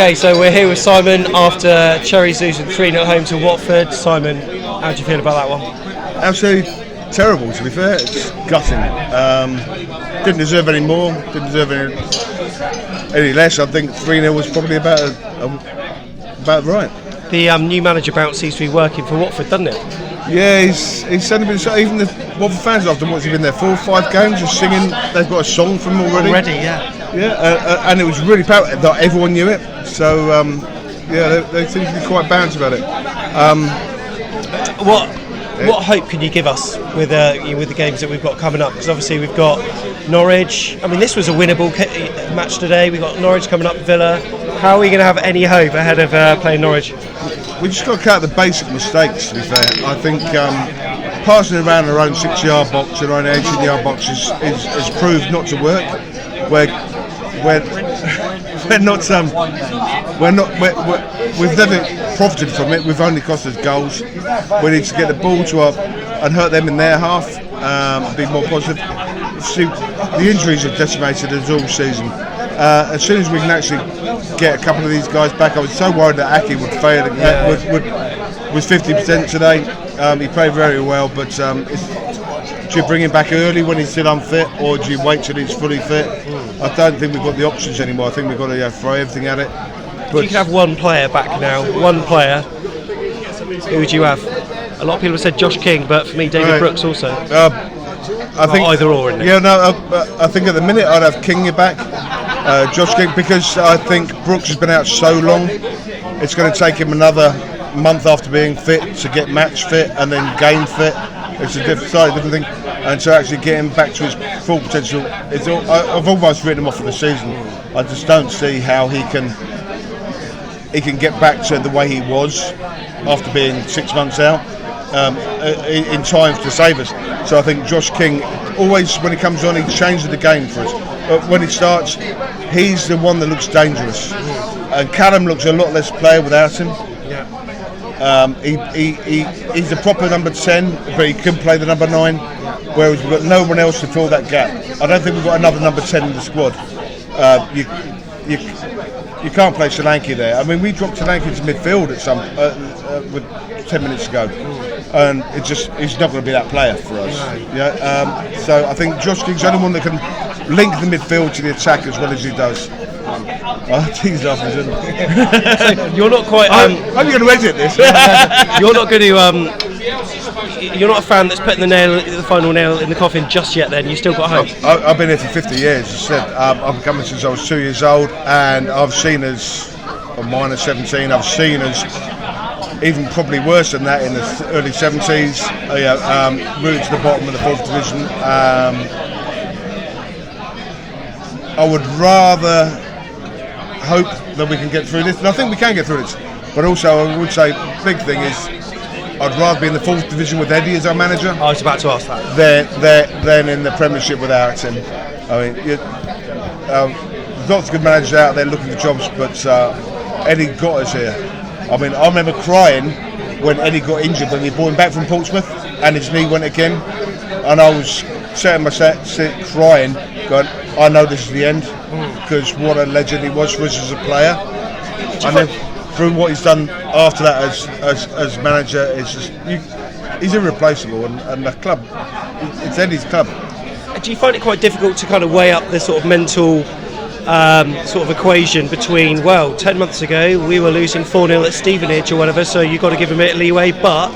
Okay, so we're here with Simon after Cherries losing 3-0 home to Watford. Simon, how do you feel about that one? Absolutely terrible, to be fair. It's gutting. Didn't deserve any more, didn't deserve any less. I think 3-0 was probably about right. The new manager bounce seems to be working for Watford, doesn't it? Yeah, he's sending even the Watford fans after what's he been there 4 or 5 games, just singing. They've got a song from him already. Yeah, and it was really powerful. Everyone knew it. So they seem to be quite balanced about it. What hope can you give us with the games that we've got coming up? Because obviously we've got Norwich. I mean, this was a winnable match today. We've got Norwich coming up, Villa. How are we going to have any hope ahead of playing Norwich? We just got to cut the basic mistakes, to be fair. I think passing around our own 6-yard box and our own 18-yard box is proved not to work. We've never profited from it. We've only cost us goals. We need to get the ball to up and hurt them in their half. Be more positive. See, the injuries have decimated us all season. As soon as we can actually get a couple of these guys back, I was so worried that Aki would fail. Was 50% today. He played very well, but do you bring him back early when he's still unfit, or do you wait till he's fully fit? I don't think we've got the options anymore. I think we've got to throw everything at it. But you can have one player back now. One player. Who would you have? A lot of people have said Josh King, but for me, David Brooks also. I think either or, isn't it? Yeah, no. I think at the minute I'd have King back, Josh King, because I think Brooks has been out so long. It's going to take him another month after being fit to get match fit and then game fit. It's a slightly different thing, and to actually get him back to his full potential. I've almost written him off for the season. I just don't see how he can get back to the way he was after being 6 months out in time to save us. So I think Josh King, always when he comes on, he changes the game for us. But when he starts, he's the one that looks dangerous, and Callum looks a lot less player without him. He's a proper number 10, but he can play the number 9, whereas we've got no one else to fill that gap. I don't think we've got another number 10 in the squad. You can't play Solanke there. I mean, we dropped Solanke to midfield with 10 minutes ago, and he's not going to be that player for us. So I think Josh King's the only one that can link the midfield to the attack as well as he does. He's laughing, isn't he? So you're not quite. How are you going to edit this? You're not going to. You're not a fan that's putting the final nail in the coffin just yet. Then you still got hope. I've been here for 50 years. As I said, I've been coming since I was 2 years old, and I've seen us minus 17. I've seen us even probably worse than that in the early 70s. Rooted to the bottom of the 4th division. I would rather hope that we can get through this, and I think we can get through this. But also, I would say, big thing is, I'd rather be in the 4th division with Eddie as our manager. I was about to ask that. Than in the Premiership without him. I mean, there's lots of good managers out there looking for jobs, but Eddie got us here. I mean, I remember crying when Eddie got injured when we brought him back from Portsmouth, and his knee went again, and I was sat in my seat crying, going, I know this is the end, because what a legend he was for us as a player. And then through what he's done after that as manager, it's just he's irreplaceable, and the club, it's Eddie's club. Do you find it quite difficult to kind of weigh up this sort of mental sort of equation between, 10 months ago we were losing 4-0 at Stevenage or whatever, so you've got to give him a bit of leeway, but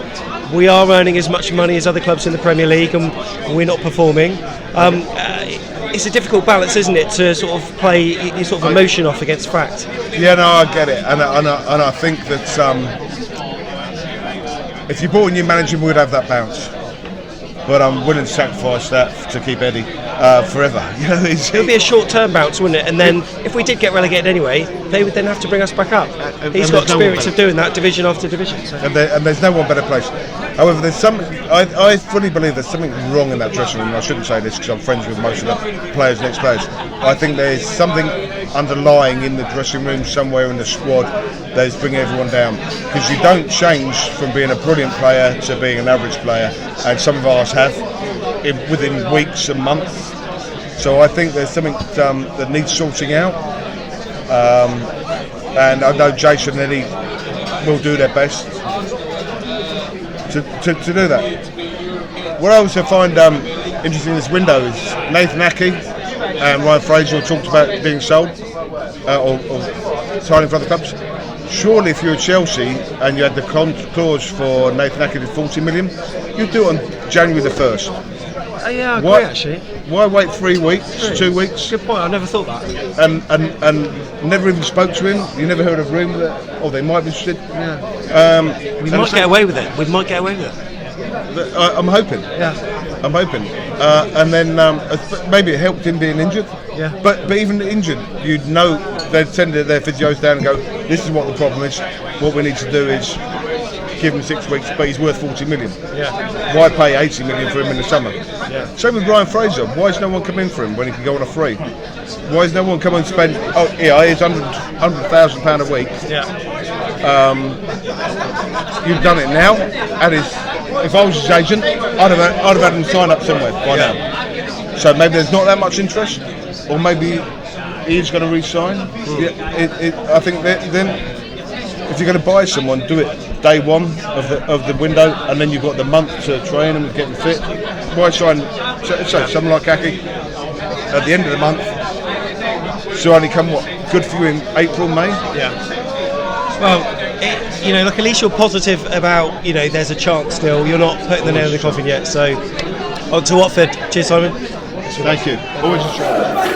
we are earning as much money as other clubs in the Premier League and we're not performing. It's a difficult balance, isn't it, to sort of play your sort of emotion off against fact? Yeah, no, I get it, and I think that if you brought a new manager, we would have that bounce. But I'm willing to sacrifice that to keep Eddie forever. It would be a short-term bounce, wouldn't it? And then, if we did get relegated anyway, they would then have to bring us back up. He's got experience of doing that, division after division. So. And there's no one better place. However, there's I fully believe there's something wrong in that dressing room. I shouldn't say this because I'm friends with most of the players and ex-players. I think there's something underlying in the dressing room somewhere in the squad that is bringing everyone down. Because you don't change from being a brilliant player to being an average player, and some of us have within weeks and months. So I think there's something that needs sorting out. and I know Jason and Eddie will do their best to do that. What I also find interesting in this window is Nathan Ackey and Ryan Fraser talked about being sold or signing for other clubs. Surely if you're Chelsea and you had the clause for Nathan Ackey to 40 million, you'd do it on January the 1st. Yeah, I agree actually. Why wait 3 weeks, 2 weeks? Good point, I never thought that. And never even spoke to him? You never heard of rumour that, or they might be interested? Yeah. We might get away with it. I'm hoping. Yeah. I'm hoping. And then maybe it helped him being injured. Yeah. But even injured, you'd know they'd send their physios down and go, this is what the problem is. What we need to do is give him 6 weeks, but he's worth 40 million. Yeah. Why pay 80 million for him in the summer? Yeah. Same with Ryan Fraser. Why has no one come in for him when he can go on a free? Why has no one come and spend? Oh, yeah, he's £100,000 a week. Yeah. You've done it now. If I was his agent, I'd have had him sign up somewhere by now. So maybe there's not that much interest, or maybe he is going to re-sign. I think then if you're going to buy someone, do it day one of the window, and then you've got the month to train them and get them fit. Why sign? So someone like Aki at the end of the month, so only come good for you in April, May. Yeah. Well, at least you're positive about there's a chance still. You're not putting the nail in the coffin yet. So on to Watford. Cheers, Simon. Thank you. Always a chance.